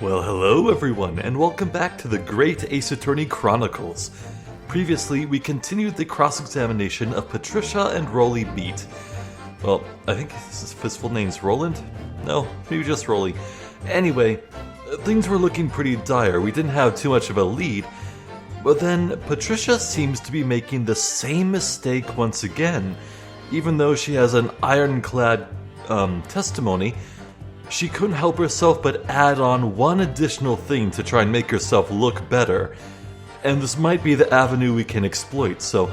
Well, hello everyone, and welcome back to the Great Ace Attorney Chronicles. Previously, we continued the cross-examination of Patricia and Rolly Beat. Well, I think his full name's Roland? No, maybe just Rolly. Anyway, things were looking pretty dire. We didn't have too much of a lead. But then, Patricia seems to be making the same mistake once again. Even though she has an ironclad testimony, she couldn't help herself but add on one additional thing to try and make herself look better. And this might be the avenue we can exploit, so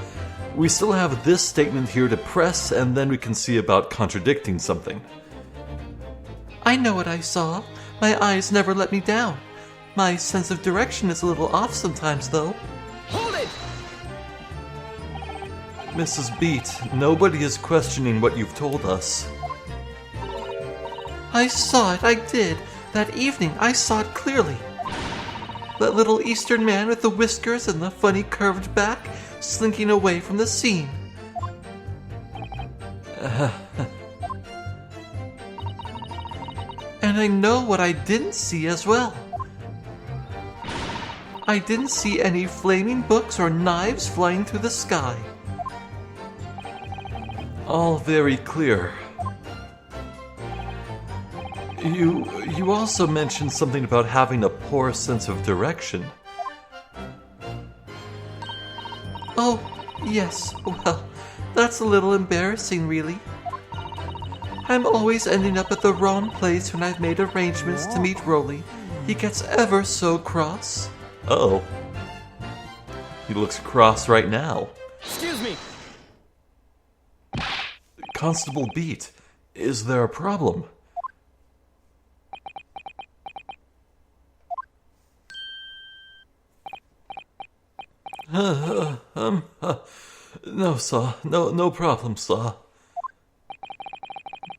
we still have this statement here to press, and then we can see about contradicting something. I know what I saw. My eyes never let me down. My sense of direction is a little off sometimes, though. Hold it! Mrs. Beat, nobody is questioning what you've told us. I saw it, I did. That evening, I saw it clearly. That little Eastern man with the whiskers and the funny curved back, slinking away from the scene. And I know what I didn't see as well. I didn't see any flaming books or knives flying through the sky. All very clear. You also mentioned something about having a poor sense of direction. Oh, yes, well, that's a little embarrassing, really. I'm always ending up at the wrong place when I've made arrangements to meet Rolly. He gets ever so cross. Oh. He looks cross right now. Excuse me! Constable Beat, is there a problem? No, sir. No problem, sir.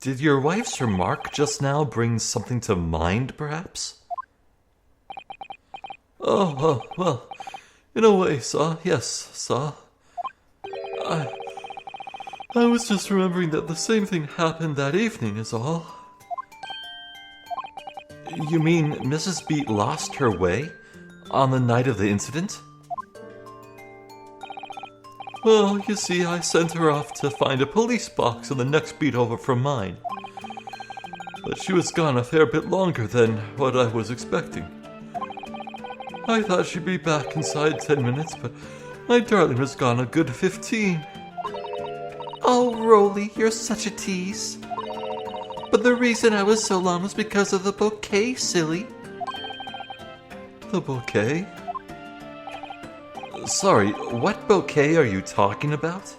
Did your wife's remark just now bring something to mind, perhaps? Oh, well, in a way, sir. Yes, sir. I was just remembering that the same thing happened that evening, is all. You mean Mrs. Beat lost her way on the night of the incident? Well, you see, I sent her off to find a police box in the next beat over from mine. But she was gone a fair bit longer than what I was expecting. I thought she'd be back inside 10 minutes, but my darling was gone a good 15. Oh, Rolly, you're such a tease. But the reason I was so long was because of the bouquet, silly. The bouquet? Sorry, what bouquet are you talking about?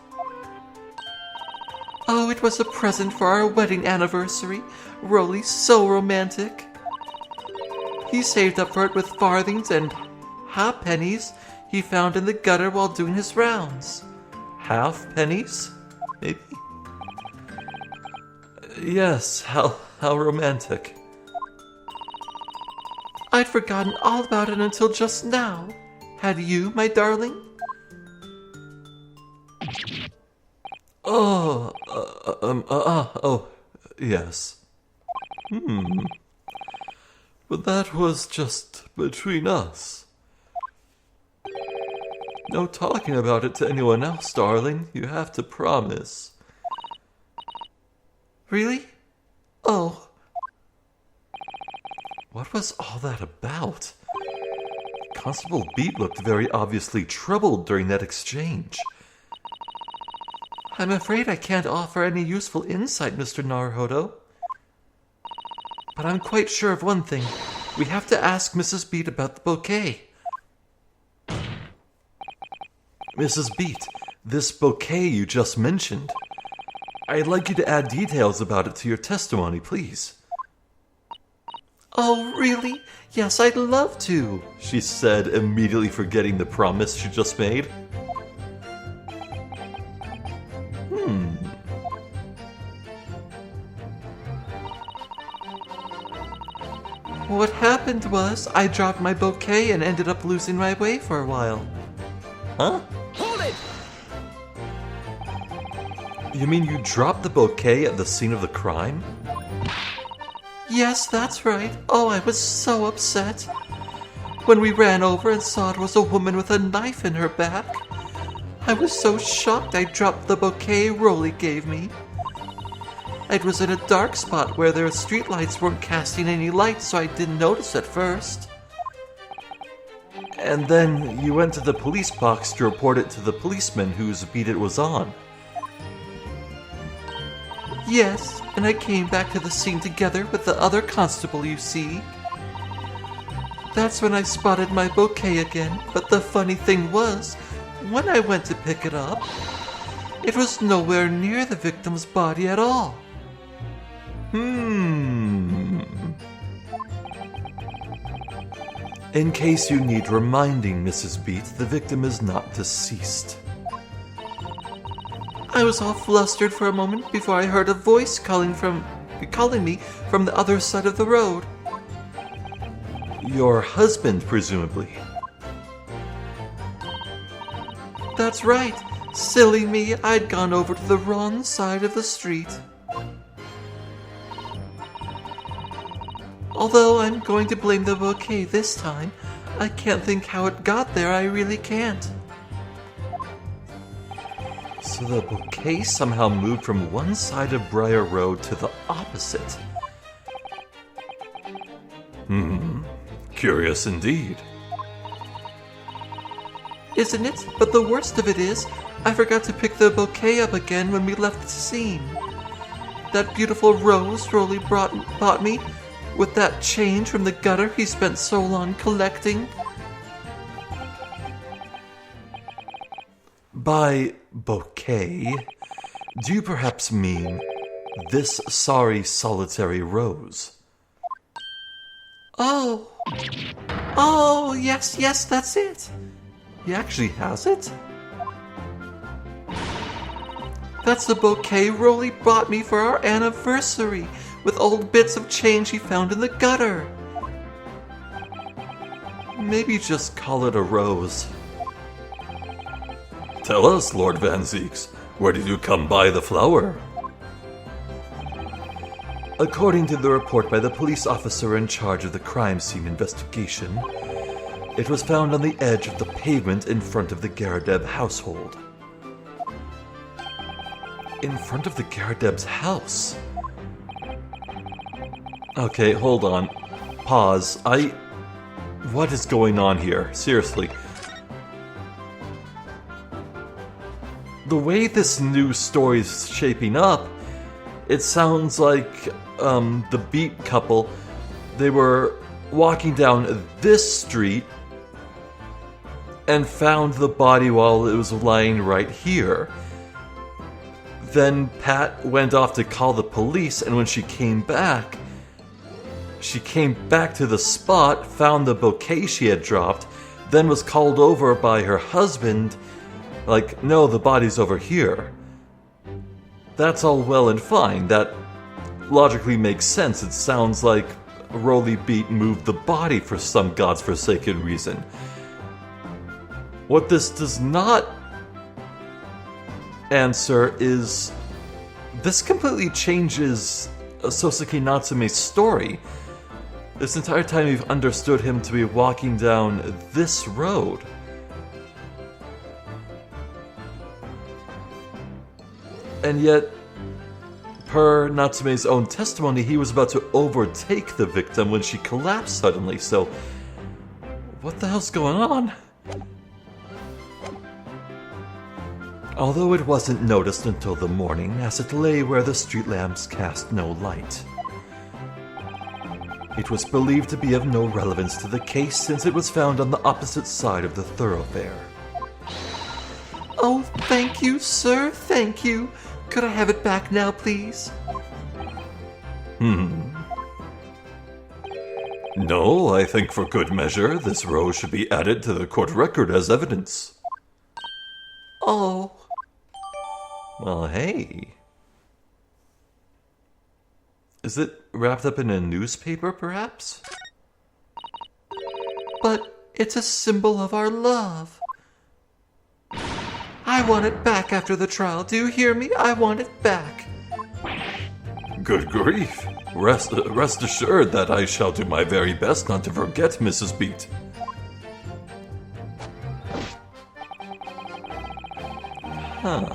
Oh, it was a present for our wedding anniversary. Rolly's so romantic. He saved up for it with farthings and halfpennies he found in the gutter while doing his rounds. Halfpennies? Maybe? Yes, how romantic. I'd forgotten all about it until just now. Had you, my darling? Oh, yes. But that was just between us. No talking about it to anyone else, darling. You have to promise. Really? Oh. What was all that about? Constable Beat looked very obviously troubled during that exchange. I'm afraid I can't offer any useful insight, Mr. Naruhodo. But I'm quite sure of one thing. We have to ask Mrs. Beat about the bouquet. Mrs. Beat, this bouquet you just mentioned. I'd like you to add details about it to your testimony, please. Oh, really? Yes, I'd love to, she said, immediately forgetting the promise she just made. What happened was, I dropped my bouquet and ended up losing my way for a while. Huh? Hold it! You mean you dropped the bouquet at the scene of the crime? Yes, that's right. Oh, I was so upset. When we ran over and saw it was a woman with a knife in her back, I was so shocked I dropped the bouquet Rolly gave me. It was in a dark spot where their streetlights weren't casting any light, so I didn't notice at first. And then you went to the police box to report it to the policeman whose beat it was on. Yes, and I came back to the scene together with the other constable, you see. That's when I spotted my bouquet again, but the funny thing was, when I went to pick it up, it was nowhere near the victim's body at all. In case you need reminding, Mrs. Beat, the victim is not deceased. I was all flustered for a moment before I heard a voice calling me from the other side of the road. Your husband, presumably. That's right. Silly me, I'd gone over to the wrong side of the street. Although I'm going to blame the bouquet this time, I can't think how it got there, I really can't. So the bouquet somehow moved from one side of Briar Road to the opposite. Curious indeed. Isn't it? But the worst of it is, I forgot to pick the bouquet up again when we left the scene. That beautiful rose Rolly bought me, with that change from the gutter he spent so long collecting. By bouquet, do you perhaps mean this sorry solitary rose? Oh, yes, that's it. He actually has it? That's the bouquet Rolly bought me for our anniversary, with old bits of change he found in the gutter. Maybe just call it a rose. Tell us, Lord Van Zeeks, where did you come by the flower? According to the report by the police officer in charge of the crime scene investigation, it was found on the edge of the pavement in front of the Garadeb household. In front of the Garadeb's house? Okay, hold on. Pause. What is going on here? Seriously. The way this new story is shaping up, it sounds like the Beat couple, they were walking down this street and found the body while it was lying right here. Then Pat went off to call the police, and when she came back to the spot, found the bouquet she had dropped, then was called over by her husband, like, no, the body's over here. That's all well and fine. That logically makes sense. It sounds like Rolly Beat moved the body for some god's forsaken reason. What this does not answer is this completely changes Sosuke Natsume's story. This entire time we've understood him to be walking down this road. And yet, per Natsume's own testimony, he was about to overtake the victim when she collapsed suddenly, so what the hell's going on? Although it wasn't noticed until the morning, as it lay where the street lamps cast no light. It was believed to be of no relevance to the case since it was found on the opposite side of the thoroughfare. Oh, thank you, sir, thank you. Could I have it back now, please? No, I think for good measure, this rose should be added to the court record as evidence. Oh. Well, hey. Is it wrapped up in a newspaper, perhaps? But it's a symbol of our love. I want it back after the trial. Do you hear me? I want it back. Good grief. Rest assured that I shall do my very best not to forget, Mrs. Beat. Huh.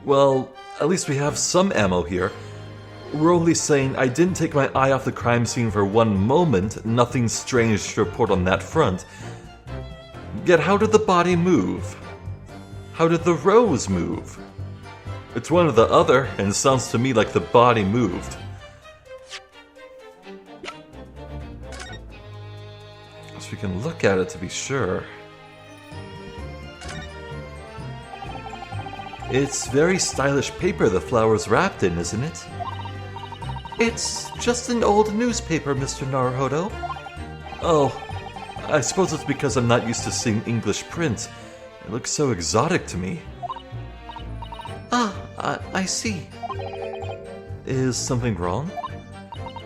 Well, at least we have some ammo here. Rolly's saying I didn't take my eye off the crime scene for one moment, nothing strange to report on that front. Yet how did the body move? How did the rose move? It's one or the other, and it sounds to me like the body moved. So we can look at it to be sure. It's very stylish paper the flower's wrapped in, isn't it? It's just an old newspaper, Mr. Naruhodo. Oh, I suppose it's because I'm not used to seeing English print. It looks so exotic to me. Ah, I see. Is something wrong?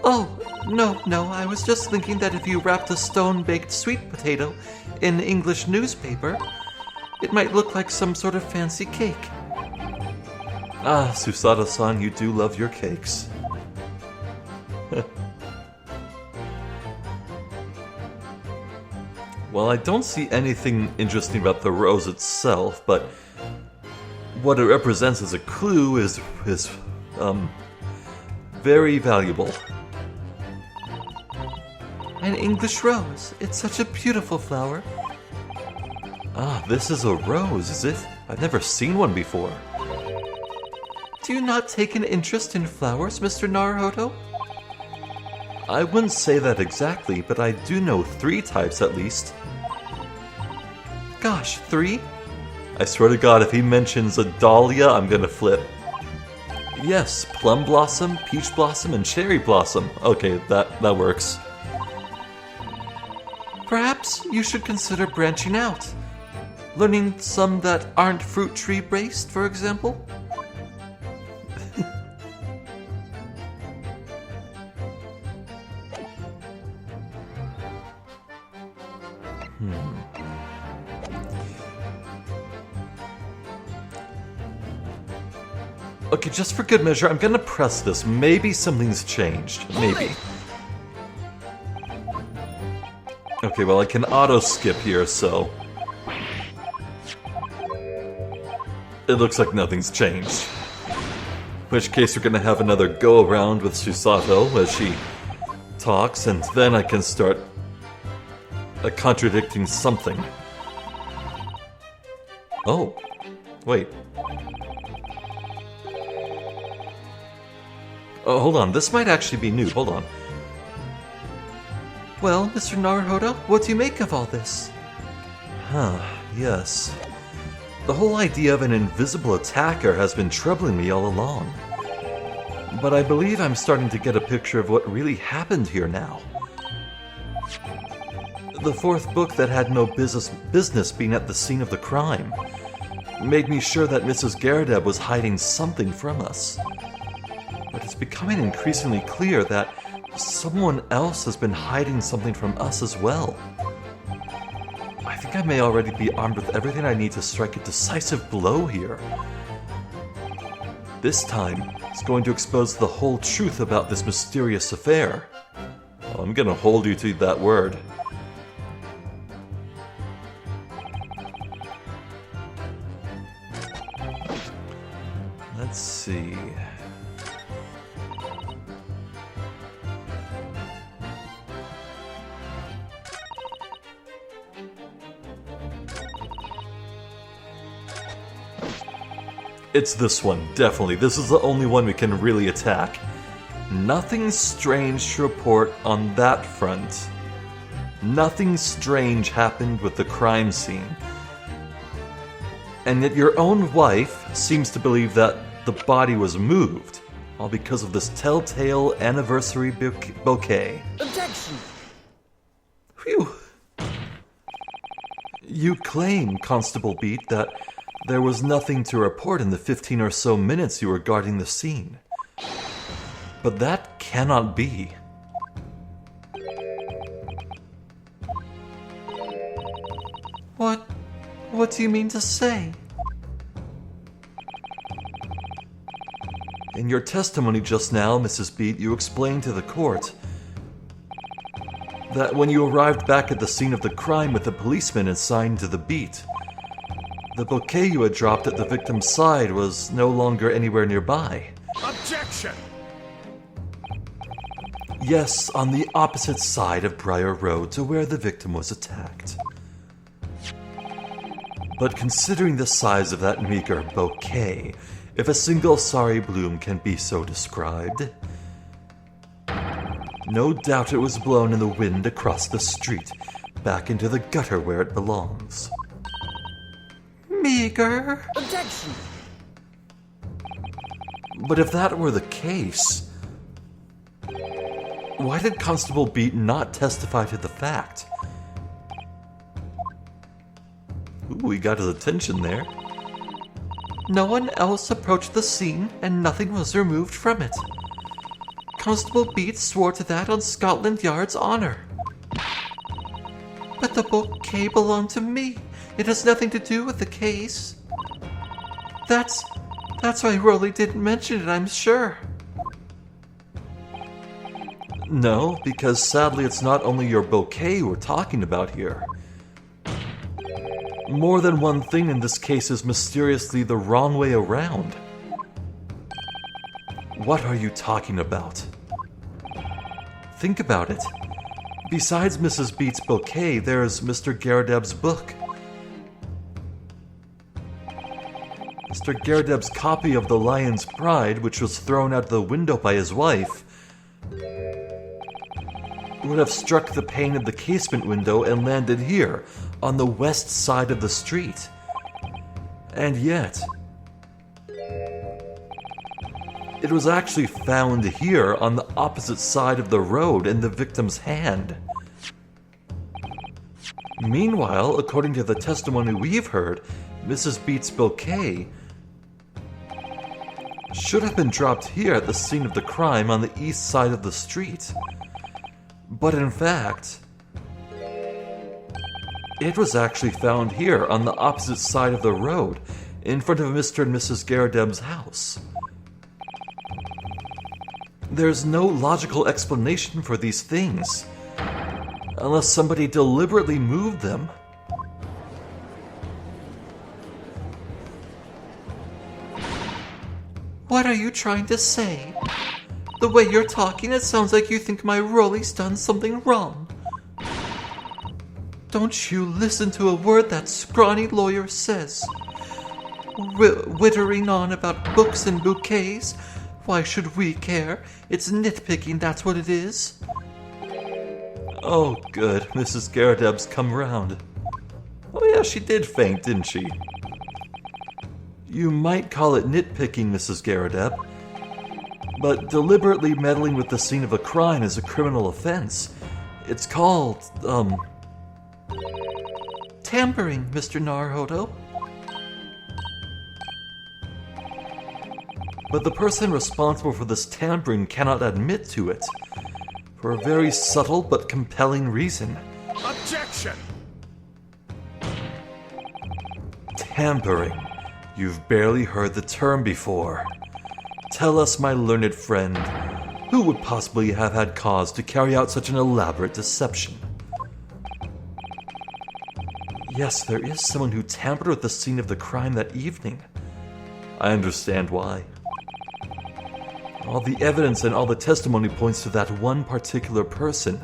Oh, no, I was just thinking that if you wrapped a stone-baked sweet potato in English newspaper, it might look like some sort of fancy cake. Ah, Susato-san, you do love your cakes. Well, I don't see anything interesting about the rose itself, but what it represents as a clue is very valuable. An English rose. It's such a beautiful flower. Ah, this is a rose, is it? I've never seen one before. Do you not take an interest in flowers, Mr. Naruhodo? I wouldn't say that exactly, but I do know 3 types at least. Gosh, 3? I swear to God, if he mentions a dahlia, I'm gonna flip. Yes, plum blossom, peach blossom, and cherry blossom. Okay, that works. Perhaps you should consider branching out. Learning some that aren't fruit tree based, for example? Okay, just for good measure, I'm gonna press this. Maybe something's changed. Maybe. Okay, well, I can auto-skip here, so... It looks like nothing's changed. In which case, we're gonna have another go-around with Susato as she talks, and then I can start contradicting something. Oh. Wait. Oh, hold on. This might actually be new. Hold on. Well, Mr. Naruhodo, what do you make of all this? Yes. The whole idea of an invisible attacker has been troubling me all along. But I believe I'm starting to get a picture of what really happened here now. The 4th book that had no business being at the scene of the crime made me sure that Mrs. Garrideb was hiding something from us. But it's becoming increasingly clear that someone else has been hiding something from us as well. I think I may already be armed with everything I need to strike a decisive blow here. This time, it's going to expose the whole truth about this mysterious affair. Oh, I'm gonna hold you to that word. Let's see... It's this one, definitely. This is the only one we can really attack. Nothing strange to report on that front. Nothing strange happened with the crime scene. And yet your own wife seems to believe that the body was moved, all because of this telltale anniversary bouquet. Objection! Phew. You claim, Constable Beat, that there was nothing to report in the 15 or so minutes you were guarding the scene. But that cannot be. What do you mean to say? In your testimony just now, Mrs. Beat, you explained to the court that when you arrived back at the scene of the crime with the policeman assigned to the beat, the bouquet you had dropped at the victim's side was no longer anywhere nearby. Objection! Yes, on the opposite side of Briar Road to where the victim was attacked. But considering the size of that meager bouquet, if a single sorry bloom can be so described, no doubt it was blown in the wind across the street, back into the gutter where it belongs. Meager? Objection! But if that were the case, why did Constable Beat not testify to the fact? Ooh, we got his attention there. No one else approached the scene, and nothing was removed from it. Constable Beat swore to that on Scotland Yard's honor. But the bouquet belonged to me. It has nothing to do with the case. That's why Rolly didn't mention it, I'm sure. No, because sadly it's not only your bouquet we're talking about here. More than one thing in this case is mysteriously the wrong way around. What are you talking about? Think about it. Besides Mrs. Beat's bouquet, there's Mr. Garadeb's book. Mr. Garadeb's copy of The Lion's Pride, which was thrown out the window by his wife, would have struck the pane of the casement window and landed here, on the west side of the street. And yet, it was actually found here on the opposite side of the road in the victim's hand. Meanwhile, according to the testimony we've heard, Mrs. Beat's bouquet should have been dropped here at the scene of the crime on the east side of the street. But in fact, it was actually found here on the opposite side of the road, in front of Mr. and Mrs. Garadeb's house. There's no logical explanation for these things, unless somebody deliberately moved them. What are you trying to say? The way you're talking, it sounds like you think my Rolly's done something wrong. Don't you listen to a word that scrawny lawyer says. Wittering on about books and bouquets. Why should we care? It's nitpicking, that's what it is. Oh, good. Mrs. Garadeb's come round. Oh yeah, she did faint, didn't she? You might call it nitpicking, Mrs. Garadeb, but deliberately meddling with the scene of a crime is a criminal offense. It's called, tampering, Mr. Naruhodo. But the person responsible for this tampering cannot admit to it, for a very subtle but compelling reason. Objection! Tampering. You've barely heard the term before. Tell us, my learned friend, who would possibly have had cause to carry out such an elaborate deception? Yes, there is someone who tampered with the scene of the crime that evening. I understand why. All the evidence and all the testimony points to that one particular person.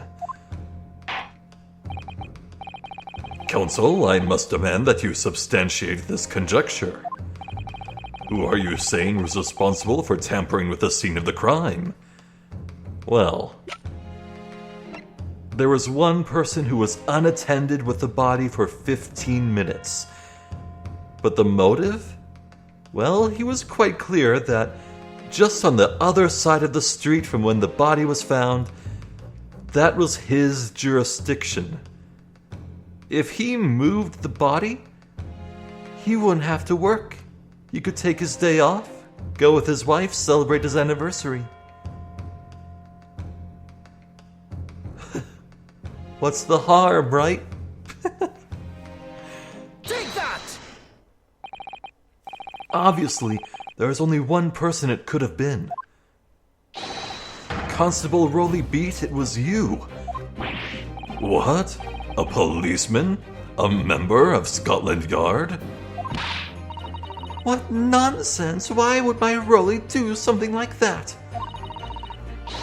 Counsel, I must demand that you substantiate this conjecture. Who are you saying was responsible for tampering with the scene of the crime? Well, there was one person who was unattended with the body for 15 minutes. But the motive? Well, he was quite clear that just on the other side of the street from when the body was found, that was his jurisdiction. If he moved the body, he wouldn't have to work. He could take his day off, go with his wife, celebrate his anniversary. What's the harm, right? obviously, there is only one person it could have been. Constable Roly Beat, it was you. What? A policeman? A member of Scotland Yard? What nonsense! Why would my Roly do something like that?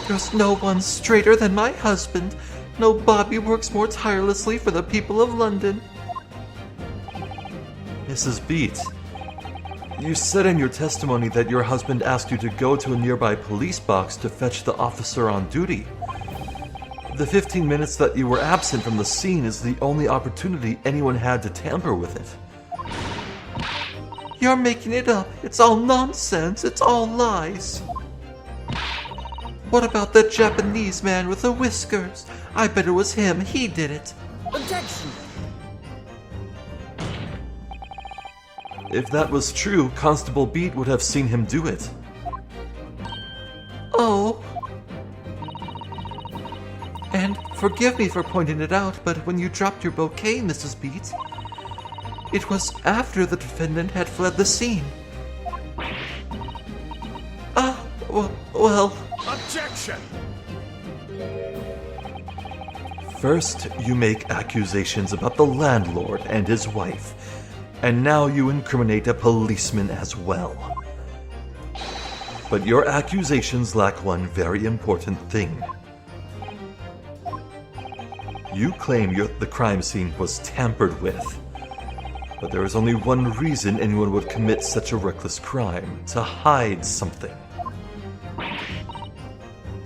There's no one straighter than my husband. No Bobby works more tirelessly for the people of London. Mrs. Beat, you said in your testimony that your husband asked you to go to a nearby police box to fetch the officer on duty. The 15 minutes that you were absent from the scene is the only opportunity anyone had to tamper with it. You're making it up. It's all nonsense. It's all lies. What about that Japanese man with the whiskers? I bet it was him. He did it. Objection! If that was true, Constable Beat would have seen him do it. Oh. And forgive me for pointing it out, but when you dropped your bouquet, Mrs. Beat, it was after the defendant had fled the scene. Well... Objection! First, you make accusations about the landlord and his wife, and now you incriminate a policeman as well. But your accusations lack one very important thing. You claim the crime scene was tampered with. But there is only one reason anyone would commit such a reckless crime: to hide something.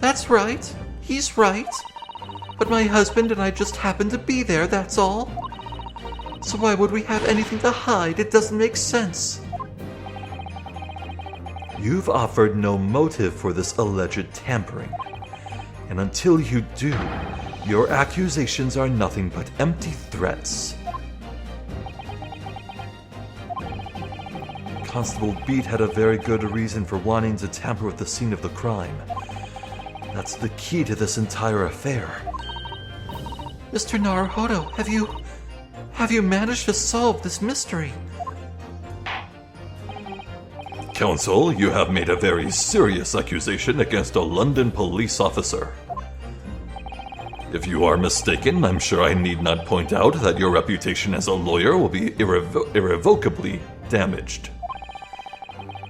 That's right. He's right. But my husband and I just happened to be there, that's all. So why would we have anything to hide? It doesn't make sense. You've offered no motive for this alleged tampering. And until you do, your accusations are nothing but empty threats. Constable Beat had a very good reason for wanting to tamper with the scene of the crime. That's the key to this entire affair. Mr. Naruhodo, have you managed to solve this mystery? Counsel, you have made a very serious accusation against a London police officer. If you are mistaken, I'm sure I need not point out that your reputation as a lawyer will be irrevocably damaged.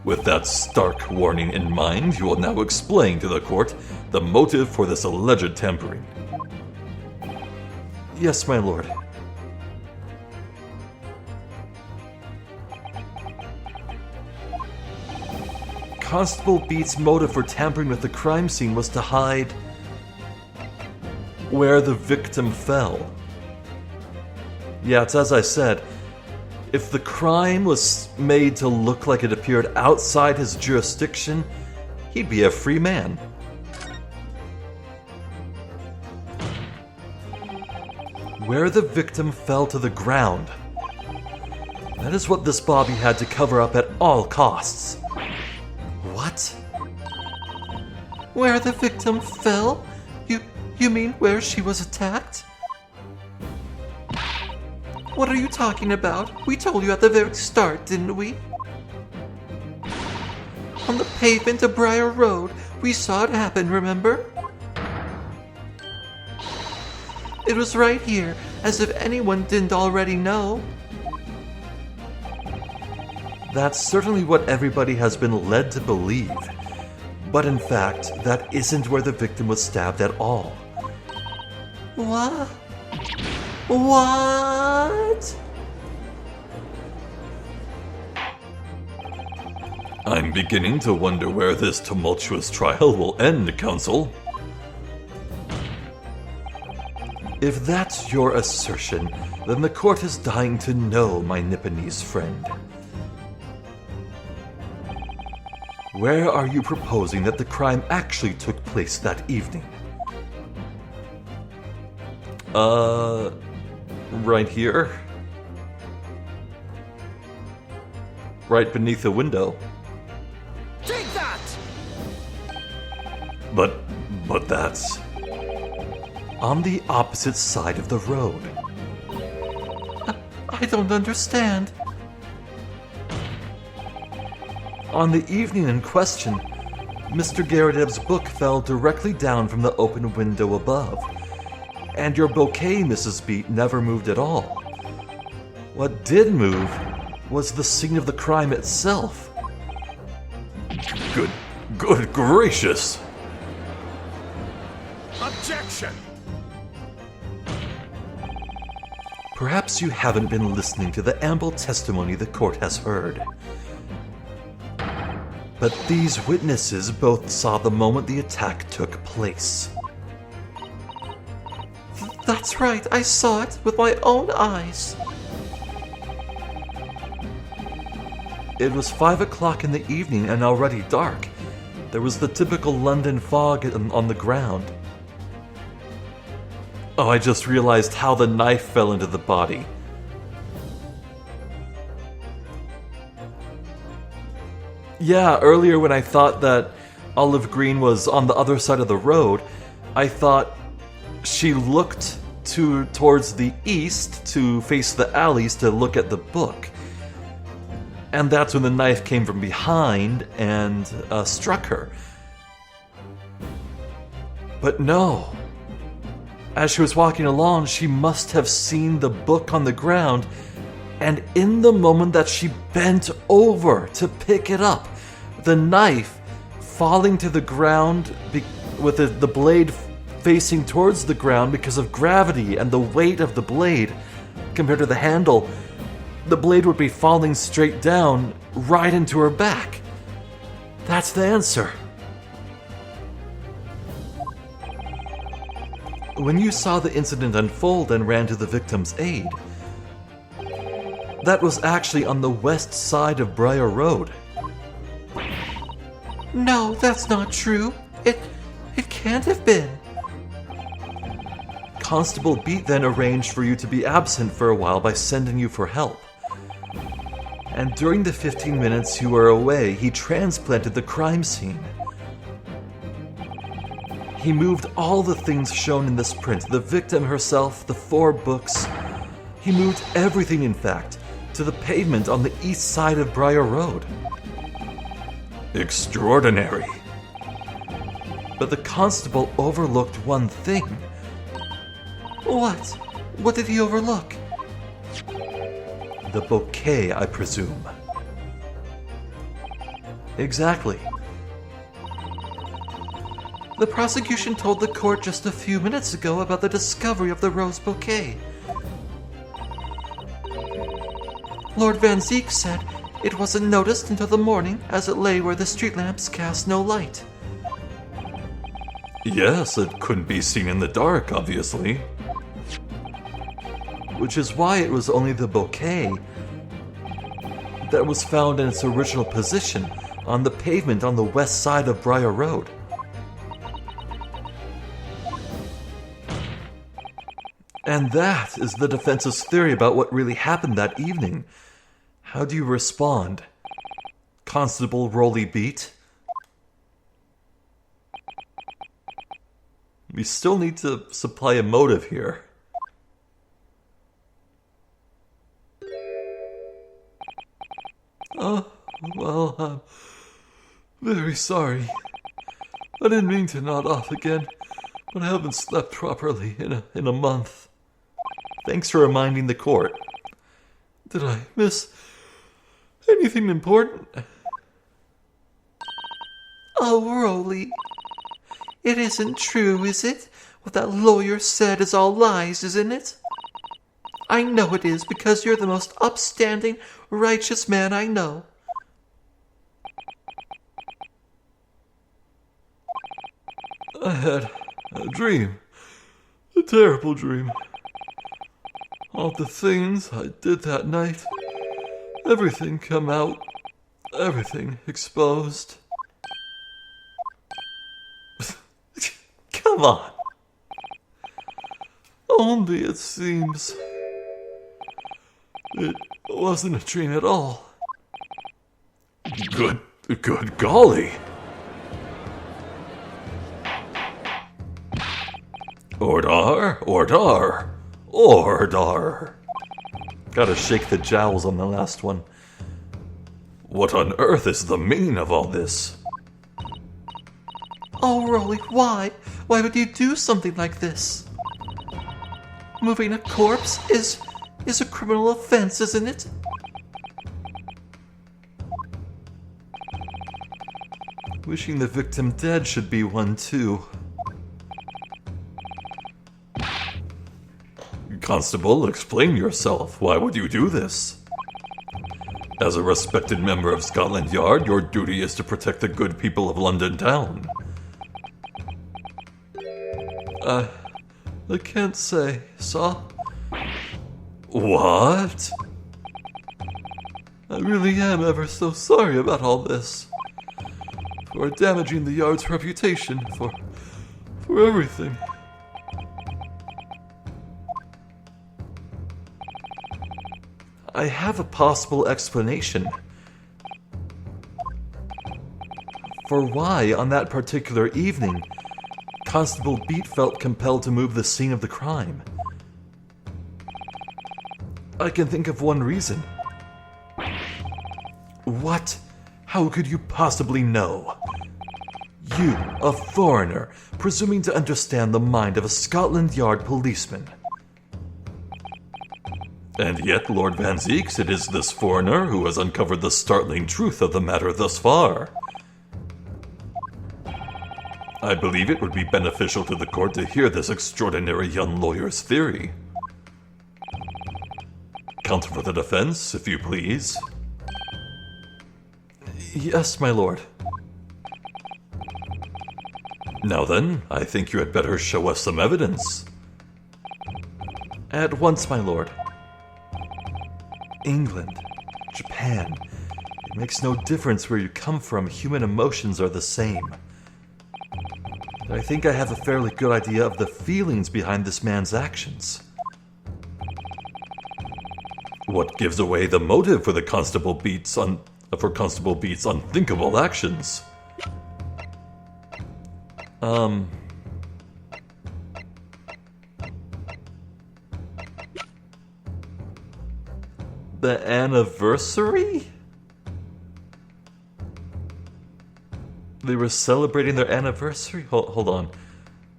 With that stark warning in mind, you will now explain to the court the motive for this alleged tampering. Yes, my lord. Constable Beat's motive for tampering with the crime scene was to hide where the victim fell. Yeah, it's as I said. If the crime was made to look like it appeared outside his jurisdiction, he'd be a free man. Where the victim fell to the ground. That is what this Bobby had to cover up at all costs. What? Where the victim fell? You mean where she was attacked? What are you talking about? We told you at the very start, didn't we? On the pavement of Briar Road, we saw it happen, remember? It was right here, as if anyone didn't already know. That's certainly what everybody has been led to believe. But in fact, that isn't where the victim was stabbed at all. What? What? I'm beginning to wonder where this tumultuous trial will end, Counsel. If that's your assertion, then the court is dying to know, my Nipponese friend. Where are you proposing that the crime actually took place that evening? Right here. Right beneath the window. Take that! But that's on the opposite side of the road. I don't understand. On the evening in question, Mr. Garadeb's book fell directly down from the open window above, and your bouquet, Mrs. Beat, never moved at all. What did move was the scene of the crime itself. Good gracious! Objection! Perhaps you haven't been listening to the ample testimony the court has heard. But these witnesses both saw the moment the attack took place. That's right, I saw it with my own eyes. It was 5 o'clock in the evening and already dark. There was the typical London fog on the ground. Oh, I just realized how the knife fell into the body. Yeah, earlier when I thought that Olive Green was on the other side of the road, I thought she looked towards the east to face the alleys to look at the book. And that's when the knife came from behind and struck her. But no. As she was walking along, she must have seen the book on the ground, and in the moment that she bent over to pick it up, the knife falling to the ground with the blade facing towards the ground because of gravity and the weight of the blade compared to the handle, the blade would be falling straight down right into her back. That's the answer. When you saw the incident unfold and ran to the victim's aid, that was actually on the west side of Briar Road. No, that's not true. It can't have been. Constable Beat then arranged for you to be absent for a while by sending you for help. And during the 15 minutes you were away, he transplanted the crime scene. He moved all the things shown in this print, the victim herself, the 4 books. He moved everything, in fact, to the pavement on the east side of Briar Road. Extraordinary. But the constable overlooked one thing. What? What did he overlook? The bouquet, I presume. Exactly. The prosecution told the court just a few minutes ago about the discovery of the rose bouquet. Lord Van Zeek said it wasn't noticed until the morning as it lay where the street lamps cast no light. Yes, it couldn't be seen in the dark, obviously. Which is why it was only the bouquet that was found in its original position on the pavement on the west side of Briar Road. And that is the defense's theory about what really happened that evening. How do you respond, Constable Rolly Beat? We still need to supply a motive here. Well, I'm very sorry. I didn't mean to nod off again, but I haven't slept properly in a month. Thanks for reminding the court. Did I miss anything important? Oh, Rolly. It isn't true, is it? What that lawyer said is all lies, isn't it? I know it is, because you're the most upstanding, righteous man I know. I had a dream. A terrible dream. All the things I did that night. Everything come out. Everything exposed. Come on. Only it seems it wasn't a dream at all. Good golly. Ordar. Gotta shake the jowls on the last one. What on earth is the meaning of all this? Oh, Rolly, why? Why would you do something like this? Moving a corpse is a criminal offense, isn't it? Wishing the victim dead should be one too. Constable, explain yourself. Why would you do this? As a respected member of Scotland Yard, your duty is to protect the good people of London town. I can't say, sir. What? I really am ever so sorry about all this. For damaging the Yard's reputation, for everything. I have a possible explanation for why, on that particular evening, Constable Beat felt compelled to move the scene of the crime. I can think of one reason. What? How could you possibly know? You, a foreigner, presuming to understand the mind of a Scotland Yard policeman. And yet, Lord Van Zeeks, it is this foreigner who has uncovered the startling truth of the matter thus far. I believe it would be beneficial to the court to hear this extraordinary young lawyer's theory. Counsel for the defense, if you please. Yes, my lord. Now then, I think you had better show us some evidence. At once, my lord. England, Japan. It makes no difference where you come from, human emotions are the same. I think I have a fairly good idea of the feelings behind this man's actions. What gives away the motive for Constable Beat's unthinkable actions? The anniversary? They were celebrating their anniversary? Hold on.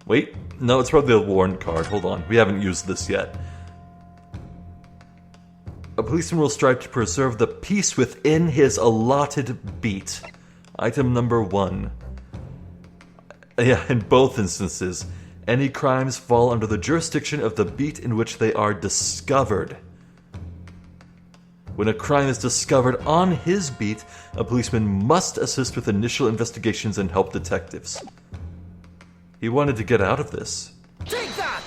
Wait, no, it's probably a warrant card. Hold on, we haven't used this yet. A policeman will strive to preserve the peace within his allotted beat. Item number 1. Yeah, in both instances, any crimes fall under the jurisdiction of the beat in which they are discovered. When a crime is discovered on his beat, a policeman must assist with initial investigations and help detectives. He wanted to get out of this. Take that!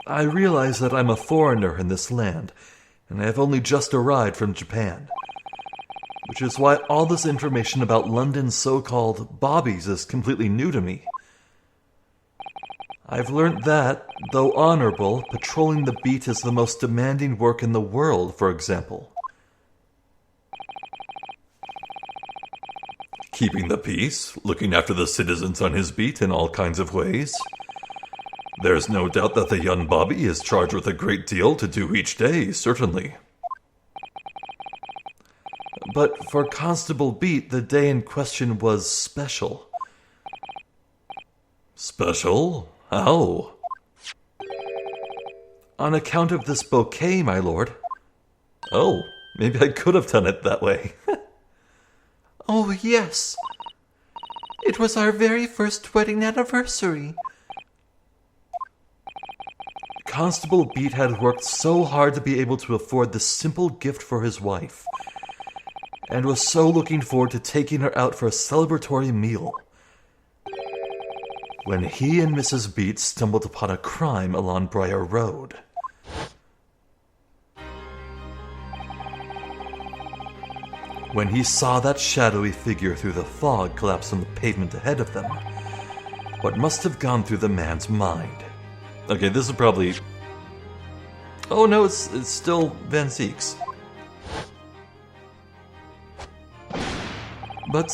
I realize that I'm a foreigner in this land, and I have only just arrived from Japan. Which is why all this information about London's so-called bobbies is completely new to me. I've learned that, though honorable, patrolling the beat is the most demanding work in the world, for example. Keeping the peace, looking after the citizens on his beat in all kinds of ways. There's no doubt that the young Bobby is charged with a great deal to do each day, certainly. But for Constable Beat, the day in question was special. Special? How? On account of this bouquet, my lord. Oh, maybe I could have done it that way. Oh, yes. It was our very first wedding anniversary. Constable Beat had worked so hard to be able to afford this simple gift for his wife, and was so looking forward to taking her out for a celebratory meal, when he and Mrs. Beat stumbled upon a crime along Briar Road. When he saw that shadowy figure through the fog collapse on the pavement ahead of them, what must have gone through the man's mind? Okay, this is probably... Oh no, it's still Van Zeeks. But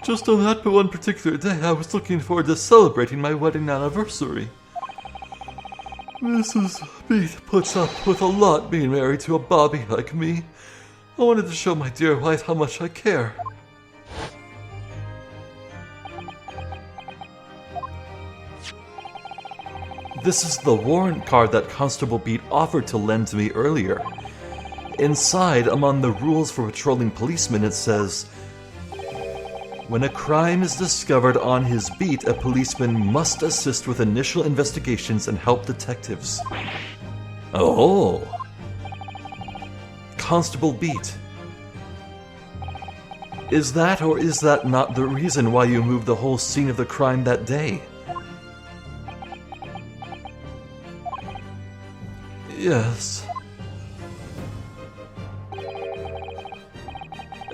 just on that one particular day, I was looking forward to celebrating my wedding anniversary. Mrs. Beat puts up with a lot being married to a bobby like me. I wanted to show my dear wife how much I care. This is the warrant card that Constable Beat offered to lend to me earlier. Inside, among the rules for patrolling policemen, it says, when a crime is discovered on his beat, a policeman must assist with initial investigations and help detectives. Oh. Constable Beat. Is that or is that not the reason why you moved the whole scene of the crime that day? Yes.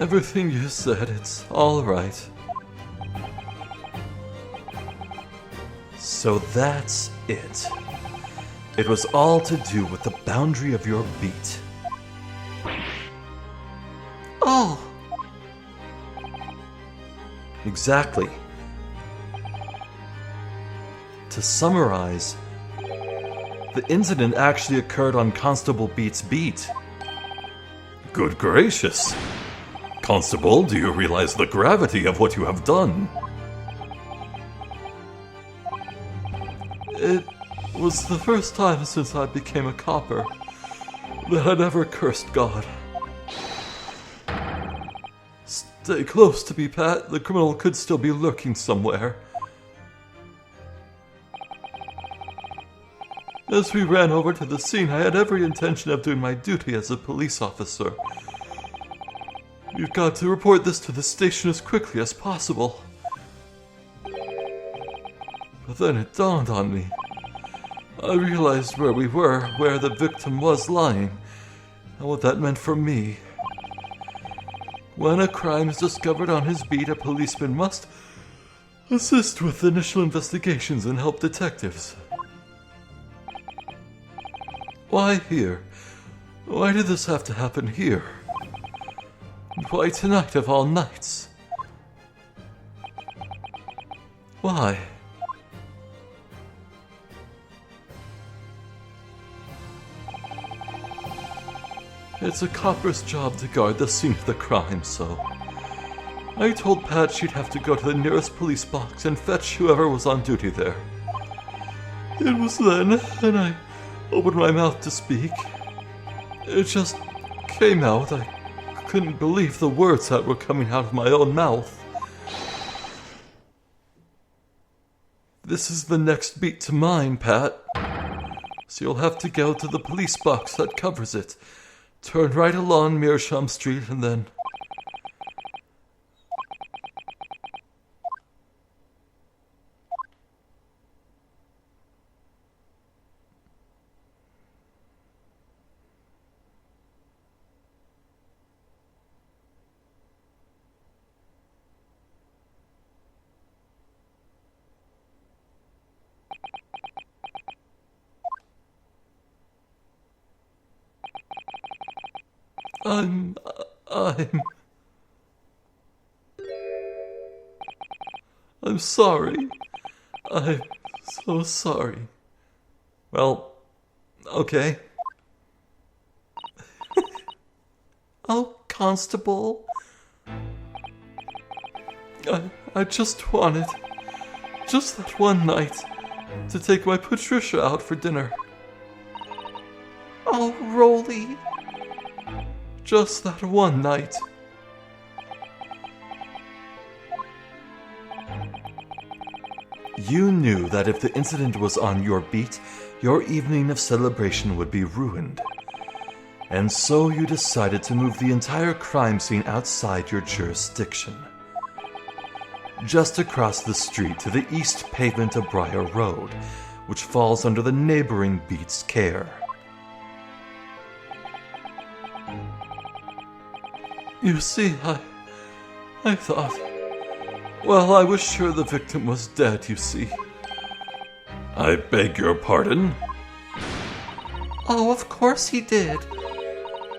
Everything you said, it's all right. So that's it. It was all to do with the boundary of your beat. Oh, Exactly. To summarize, the incident actually occurred on Constable Beat's beat. Good gracious! Constable, do you realize the gravity of what you have done? It was the first time since I became a copper that I'd ever cursed God. Stay close to me, Pat. The criminal could still be lurking somewhere. As we ran over to the scene, I had every intention of doing my duty as a police officer. You've got to report this to the station as quickly as possible. But then it dawned on me. I realized where we were, where the victim was lying, and what that meant for me. When a crime is discovered on his beat, a policeman must assist with initial investigations and help detectives. Why here? Why did this have to happen here? And why tonight of all nights? Why? It's a copper's job to guard the scene of the crime, so I told Pat she'd have to go to the nearest police box and fetch whoever was on duty there. It was then, and I opened my mouth to speak. It just came out. I couldn't believe the words that were coming out of my own mouth. This is the next beat to mine, Pat. So you'll have to go to the police box that covers it. Turn right along Meerschaum Street and then... I'm sorry. I'm so sorry. Well, okay. oh, Constable. I just wanted, just that one night, to take my Patricia out for dinner. Oh, Rolly. Just that one night. You knew that if the incident was on your beat, your evening of celebration would be ruined. And so you decided to move the entire crime scene outside your jurisdiction. Just across the street to the east pavement of Briar Road, which falls under the neighboring beat's care. You see, I thought... Well, I was sure the victim was dead, you see. I beg your pardon? Oh, of course he did.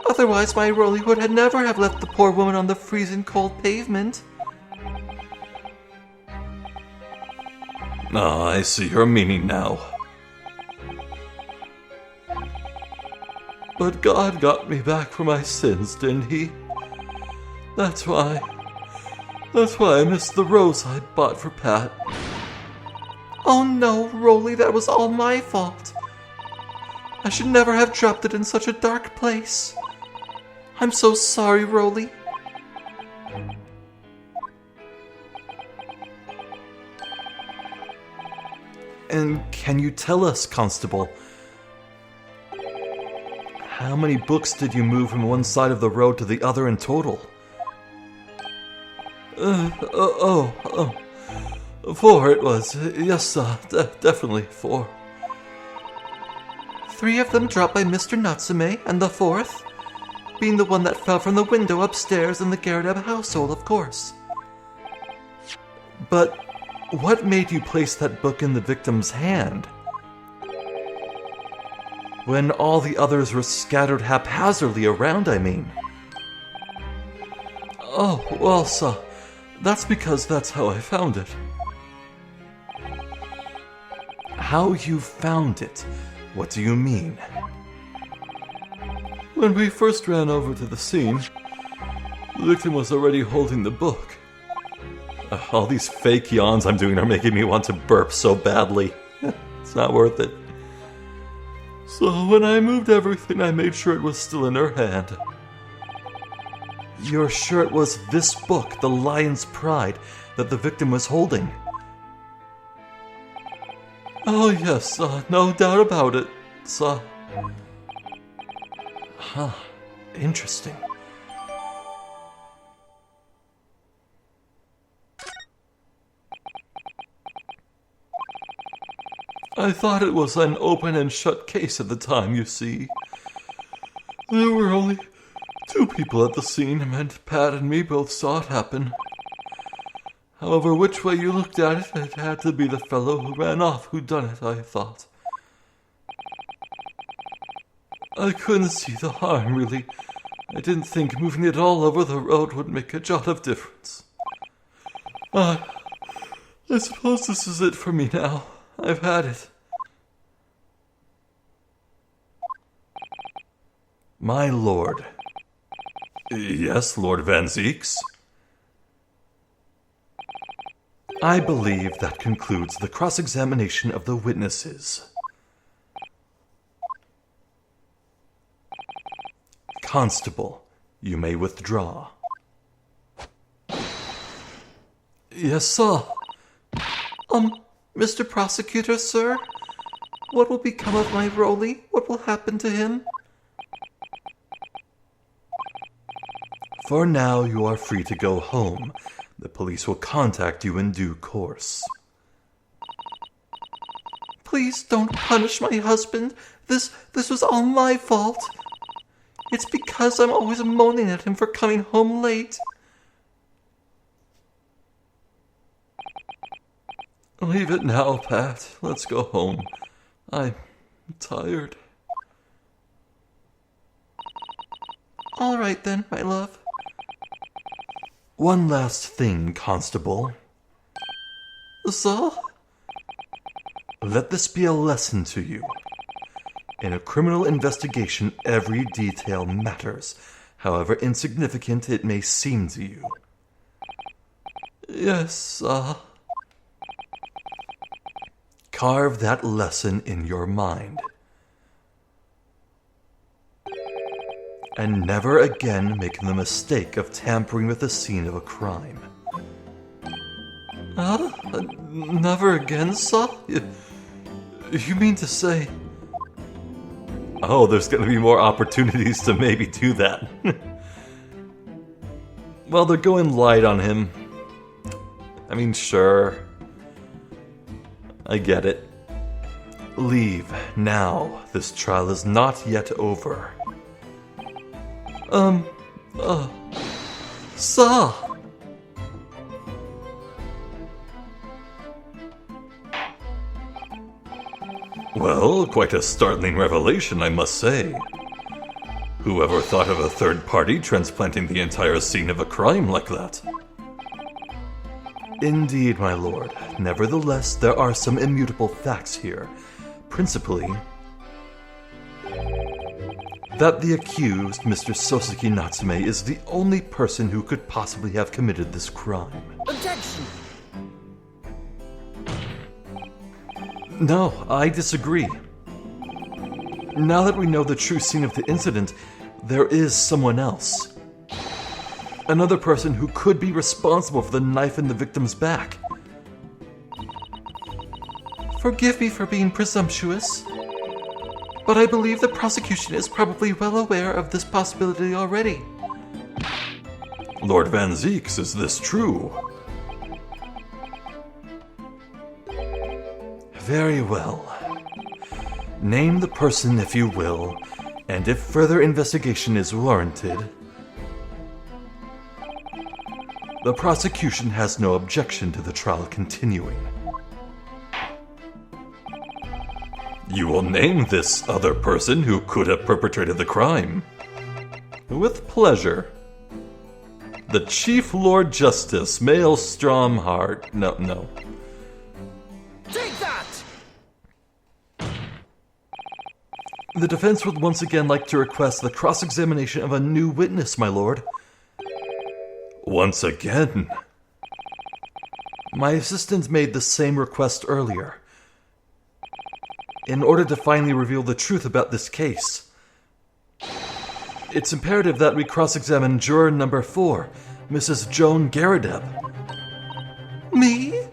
Otherwise, my Rolly would have never have left the poor woman on the freezing cold pavement. Ah, I see your meaning now. But God got me back for my sins, didn't he? That's why I missed the rose I bought for Pat. Oh no, Rolly, that was all my fault. I should never have dropped it in such a dark place. I'm so sorry, Rolly. And can you tell us, Constable, how many books did you move from one side of the road to the other in total? 4 it was. Yes, definitely 4. 3 of them dropped by Mr. Natsume, and the 4th being the one that fell from the window upstairs in the Garrett household, of course. But what made you place that book in the victim's hand? When all the others were scattered haphazardly around, I mean. Oh, well, sir, that's because that's how I found it. How you found it? What do you mean? When we first ran over to the scene, the victim was already holding the book. All these fake yawns I'm doing are making me want to burp so badly. It's not worth it. So when I moved everything, I made sure it was still in her hand. You're sure it was this book, The Lion's Pride, that the victim was holding? Oh yes, no doubt about it, sir. Huh, interesting. I thought it was an open and shut case at the time, you see. There were only 2 people at the scene, and Pat and me both saw it happen. However, which way you looked at it, it had to be the fellow who ran off who done it, I thought. I couldn't see the harm, really. I didn't think moving it all over the road would make a jot of difference. I suppose this is it for me now. I've had it. My lord. Yes, Lord Van Zeeks? I believe that concludes the cross-examination of the witnesses. Constable, you may withdraw. Yes, sir. Mr. Prosecutor, sir? What will become of my Rolly? What will happen to him? For now, you are free to go home. The police will contact you in due course. Please don't punish my husband. This was all my fault. It's because I'm always moaning at him for coming home late. Leave it now, Pat. Let's go home. I'm tired. All right then, my love. One last thing, Constable. Sir? Let this be a lesson to you. In a criminal investigation, every detail matters, however insignificant it may seem to you. Yes, sir. Carve that lesson in your mind. And never again make the mistake of tampering with the scene of a crime. Never again, sir? You mean to say... Oh, there's going to be more opportunities to maybe do that. Well, they're going light on him. I mean, sure. I get it. Leave, now. This trial is not yet over. Sir! Well, quite a startling revelation, I must say. Whoever thought of a third party transplanting the entire scene of a crime like that? Indeed, my lord. Nevertheless, there are some immutable facts here. Principally, that the accused, Mr. Sosuke Natsume, is the only person who could possibly have committed this crime. Objection! No, I disagree. Now that we know the true scene of the incident, there is someone else. Another person who could be responsible for the knife in the victim's back. Forgive me for being presumptuous, but I believe the prosecution is probably well aware of this possibility already. Lord Van Zeeks, is this true? Very well. Name the person if you will, and if further investigation is warranted. The prosecution has no objection to the trial continuing. You will name this other person who could have perpetrated the crime. With pleasure. The Chief Lord Justice, Maelstrom Hart. No. Take that! The defense would once again like to request the cross-examination of a new witness, my lord. Once again? My assistant made the same request earlier, in order to finally reveal the truth about this case. It's imperative that we cross-examine juror number 4, Mrs. Joan Garadeb. Me?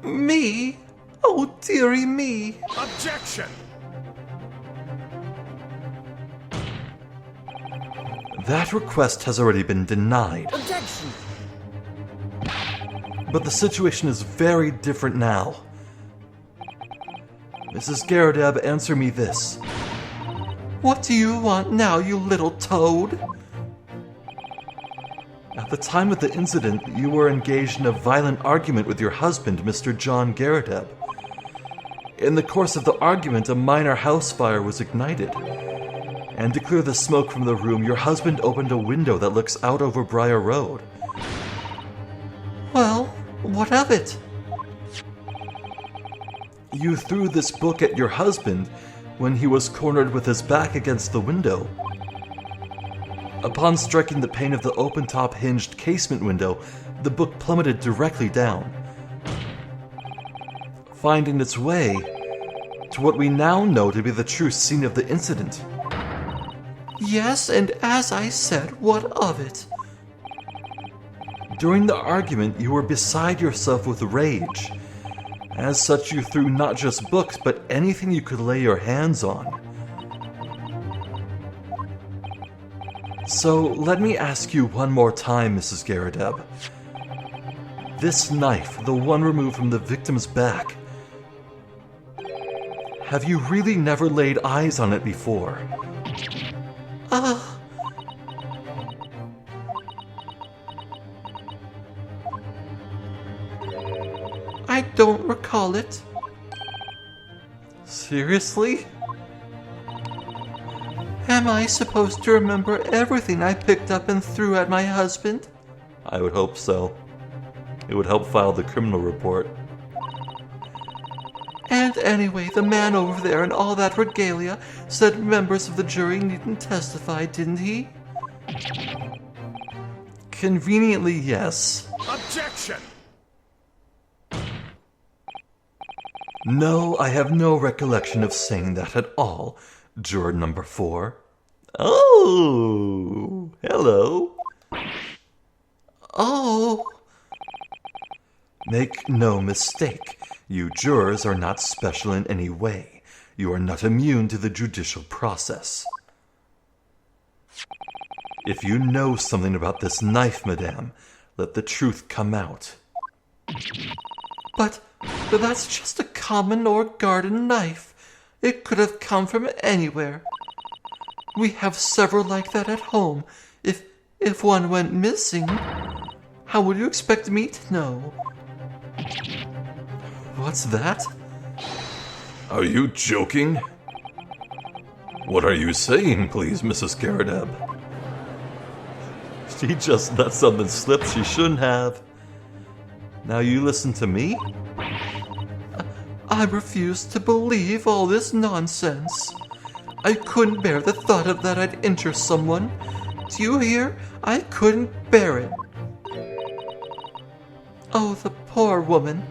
Me? Oh, dearie me. Objection! That request has already been denied. Objection! But the situation is very different now. Mrs. Garadeb, answer me this. What do you want now, you little toad? At the time of the incident, you were engaged in a violent argument with your husband, Mr. John Garadeb. In the course of the argument, a minor house fire was ignited. And to clear the smoke from the room, your husband opened a window that looks out over Briar Road. Well, what of it? You threw this book at your husband when he was cornered with his back against the window. Upon striking the pane of the open-top hinged casement window, the book plummeted directly down, finding its way to what we now know to be the true scene of the incident. Yes, and as I said, what of it? During the argument, you were beside yourself with rage. As such, you threw not just books, but anything you could lay your hands on. So, let me ask you one more time, Mrs. Garadeb. This knife, the one removed from the victim's back, have you really never laid eyes on it before? I don't recall it. Seriously? Am I supposed to remember everything I picked up and threw at my husband? I would hope so. It would help file the criminal report. And anyway, the man over there in all that regalia said members of the jury needn't testify, didn't he? Conveniently, yes. Objection! No, I have no recollection of saying that at all, juror number 4. Oh, hello. Oh, Make no mistake, you jurors are not special in any way. You are not immune to the judicial process. If you know something about this knife, madame, let the truth come out. but that's just a common or garden knife. It could have come from anywhere. We have several like that at home. If one went missing, how would you expect me to know? What's that? Are you joking? What are you saying, please, Mrs. Garadeb? She just let something slip she shouldn't have. Now you listen to me? I refuse to believe all this nonsense. I couldn't bear the thought of that I'd injure someone. Do you hear? I couldn't bear it. Oh, the poor woman.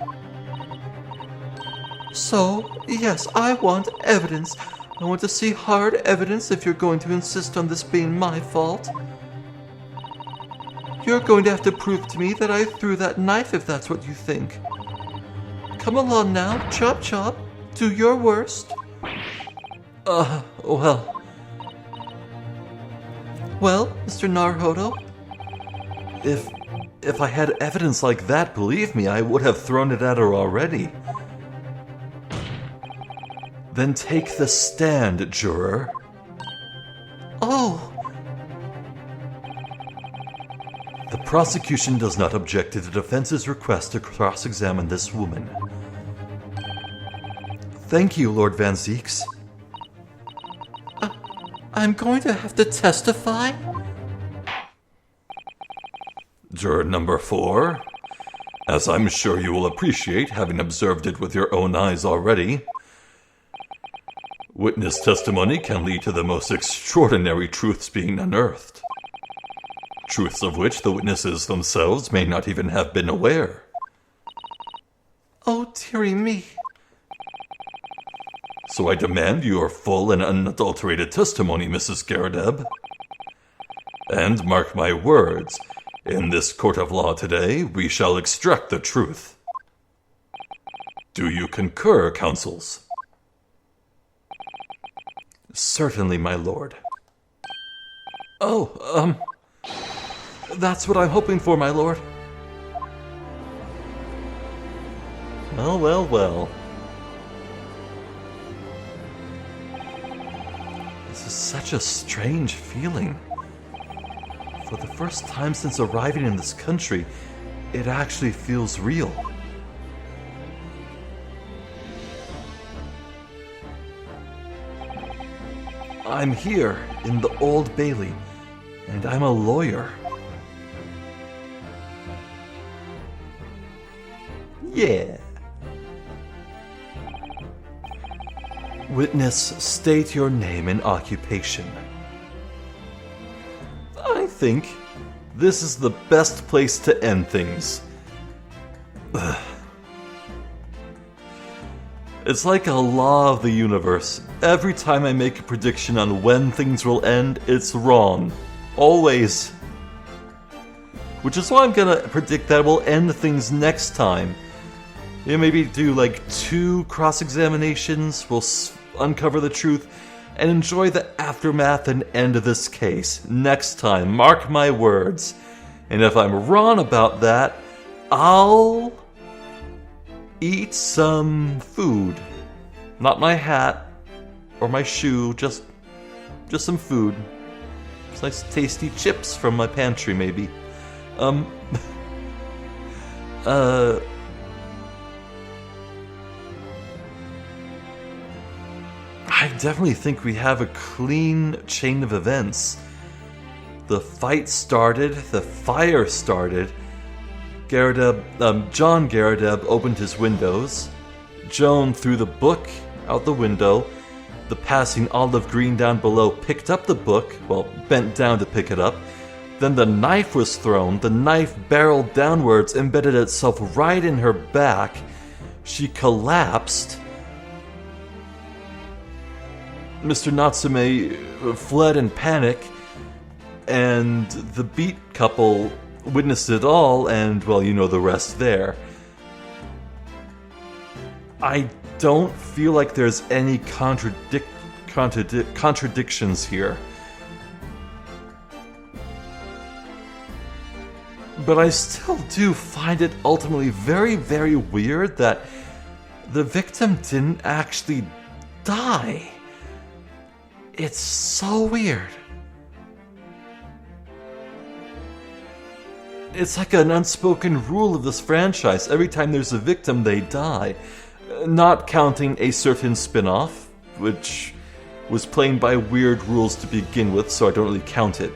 So, yes, I want evidence. I want to see hard evidence if you're going to insist on this being my fault. You're going to have to prove to me that I threw that knife if that's what you think. Come along now, chop chop. Do your worst. Well. Well, Mr. Naruhodo? If I had evidence like that, believe me, I would have thrown it at her already. Then take the stand, juror. Oh. The prosecution does not object to the defense's request to cross-examine this woman. Thank you, Lord Van Zieks. I'm going to have to testify? Juror number 4, as I'm sure you will appreciate, having observed it with your own eyes already, witness testimony can lead to the most extraordinary truths being unearthed. Truths of which the witnesses themselves may not even have been aware. Oh, dearie me. So I demand your full and unadulterated testimony, Mrs. Garadeb. And mark my words, in this court of law today, we shall extract the truth. Do you concur, counsels? Certainly, my lord. Oh, that's what I'm hoping for, my lord. Well, well, well. This is such a strange feeling. For the first time since arriving in this country, it actually feels real. I'm here in the Old Bailey, and I'm a lawyer. Yeah. Witness, state your name and occupation. I think this is the best place to end things. Ugh. It's like a law of the universe. Every time I make a prediction on when things will end, it's wrong. Always. Which is why I'm gonna predict that we'll end things next time. Yeah, maybe do like 2 cross-examinations, we'll uncover the truth, and enjoy the aftermath and end of this case. Next time, mark my words. And if I'm wrong about that, I'll eat some food. Not my hat or my shoe, just some food. Some nice tasty chips from my pantry, maybe. I definitely think we have a clean chain of events. The fight started, the fire started. John Garadeb opened his windows. Joan threw the book out the window. The passing olive green down below picked up the book, well, bent down to pick it up. Then the knife was thrown. The knife barreled downwards, embedded itself right in her back. She collapsed. Mr. Natsume fled in panic, and the Beat couple witnessed it all, and, well, you know the rest there. I don't feel like there's any contradictions here. But I still do find it ultimately very, very weird that the victim didn't actually die. It's so weird. It's like an unspoken rule of this franchise. Every time there's a victim, they die. Not counting a certain spin-off, which was playing by weird rules to begin with, so I don't really count it.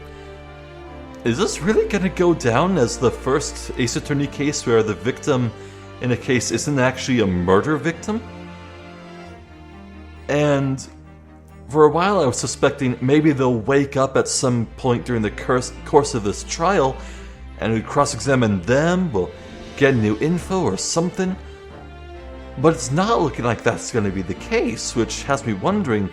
Is this really gonna go down as the first Ace Attorney case where the victim in a case isn't actually a murder victim? And For a while I was suspecting maybe they'll wake up at some point during the course of this trial, and we cross-examine them, we'll get new info or something. But it's not looking like that's going to be the case, which has me wondering...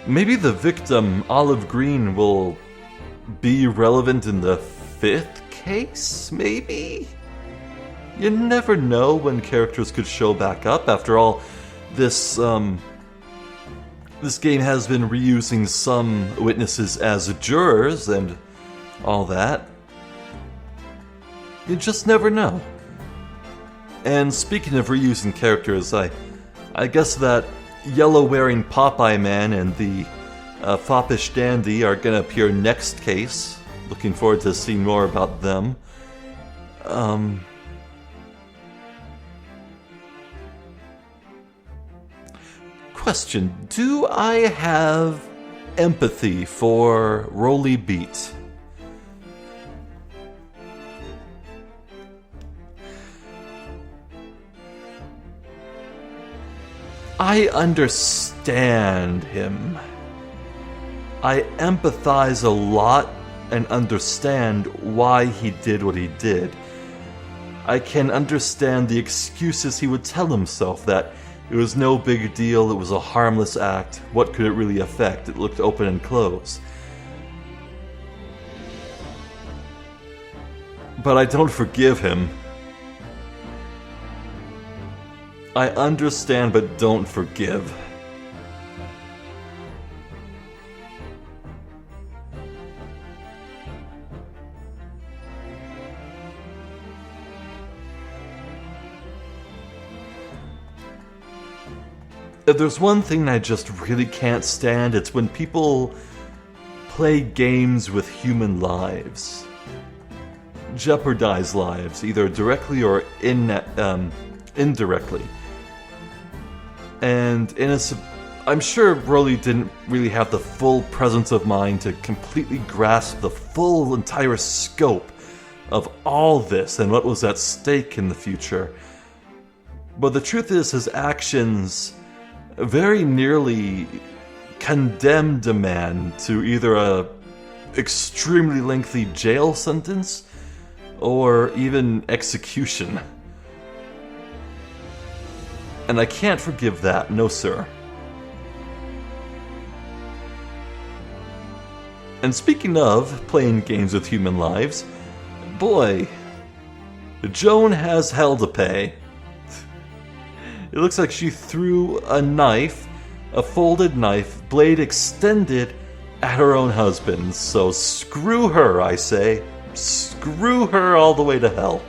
maybe the victim, Olive Green, will be relevant in the 5th case, maybe? You never know when characters could show back up. After all, this game has been reusing some witnesses as jurors and all that. You just never know. And speaking of reusing characters, I guess that yellow-wearing Popeye Man and the foppish dandy are gonna appear next case. Looking forward to seeing more about them. Question: do I have empathy for Roly Beat? I understand him. I empathize a lot and understand why he did what he did. I can understand the excuses he would tell himself, that it was no big deal, it was a harmless act, what could it really affect, it looked open and closed. But I don't forgive him. I understand but don't forgive. If there's one thing I just really can't stand, it's when people play games with human lives. Jeopardize lives, either directly or indirectly. And I'm sure Broly didn't really have the full presence of mind to completely grasp the full entire scope of all this and what was at stake in the future. But the truth is, his actions very nearly condemned a man to either a extremely lengthy jail sentence or even execution. And I can't forgive that, no sir. And speaking of playing games with human lives, boy, Joan has hell to pay. It looks like she threw a knife, a folded knife, blade extended, at her own husband. So screw her, I say. Screw her all the way to hell.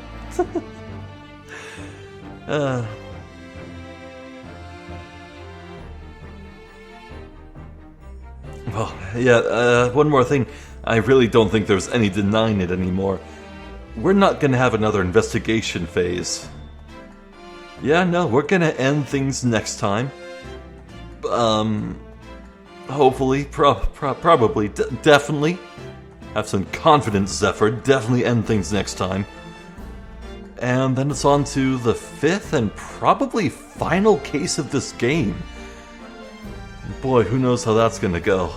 Well, yeah, one more thing. I really don't think there's any denying it anymore. We're not gonna have another investigation phase. Yeah, no, we're gonna end things next time. Hopefully, probably, definitely. Have some confidence, Zephyr. Definitely end things next time. And then it's on to the 5th and probably final case of this game. Boy, who knows how that's gonna go.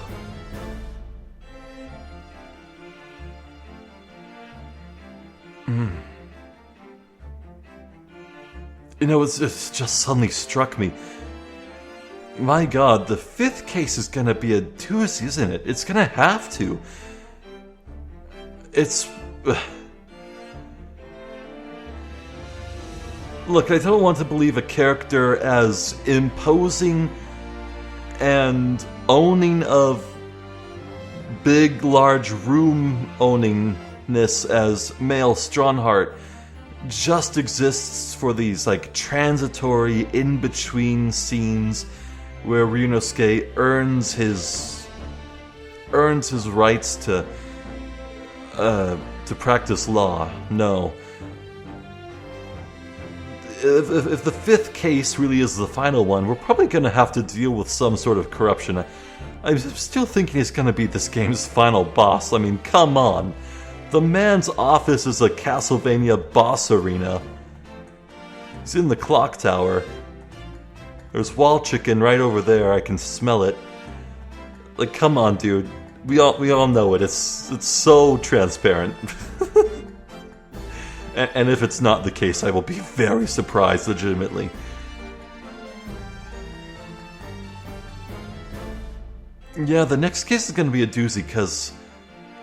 You know, it's just suddenly struck me. My god, the 5th case is gonna be a doozy, isn't it? It's gonna have to. It's... Look, I don't want to believe a character as imposing and owning of big, large room owningness as male Strongheart just exists for these, like, transitory, in-between scenes where Ryunosuke earns his rights to practice law. No. If the 5th case really is the final one, we're probably going to have to deal with some sort of corruption. I'm still thinking he's going to be this game's final boss. I mean, come on. The man's office is a Castlevania boss arena. He's in the clock tower. There's wall chicken right over there. I can smell it. Like, come on, dude. We all know it. It's so transparent. And if it's not the case, I will be very surprised, legitimately. Yeah, the next case is going to be a doozy, because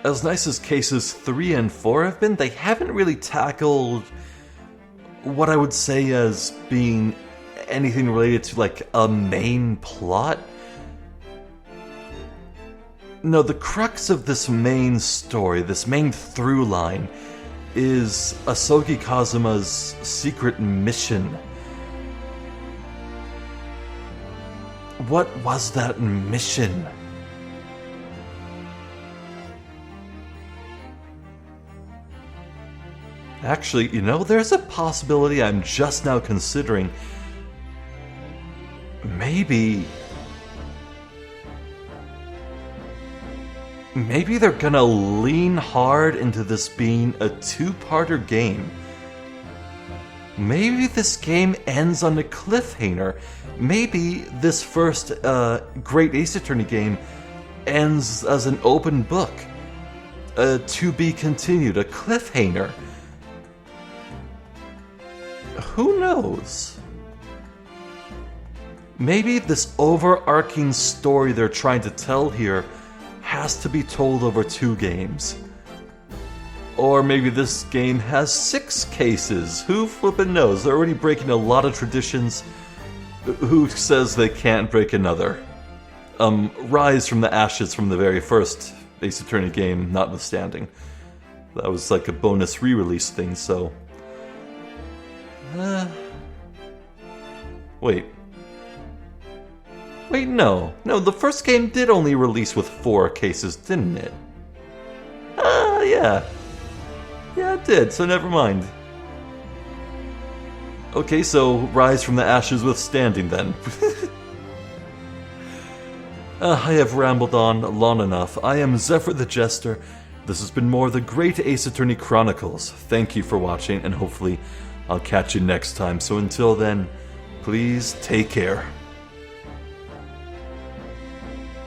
as nice as cases 3 and 4 have been, they haven't really tackled what I would say as being anything related to, like, a main plot. No, the crux of this main story, this main through line, is Asogi Kazuma's secret mission. What was that mission? Actually, you know, there's a possibility I'm just now considering. Maybe they're gonna lean hard into this being a two-parter game. Maybe this game ends on a cliffhanger. Maybe this first Great Ace Attorney game ends as an open book. To be continued, a cliffhanger. Who knows? Maybe this overarching story they're trying to tell here has to be told over 2 games. Or maybe this game has 6 cases. Who flippin' knows? They're already breaking a lot of traditions. Who says they can't break another? Rise from the ashes from the very first Ace Attorney game, notwithstanding. That was like a bonus re-release thing, so... Wait, no, the first game did only release with 4 cases, didn't it? Yeah, it did, so never mind. Okay, so rise from the ashes withstanding then. I have rambled on long enough. I am Zephyr the Jester. This has been more of the Great Ace Attorney Chronicles. Thank you for watching, and hopefully I'll catch you next time. So until then, please take care.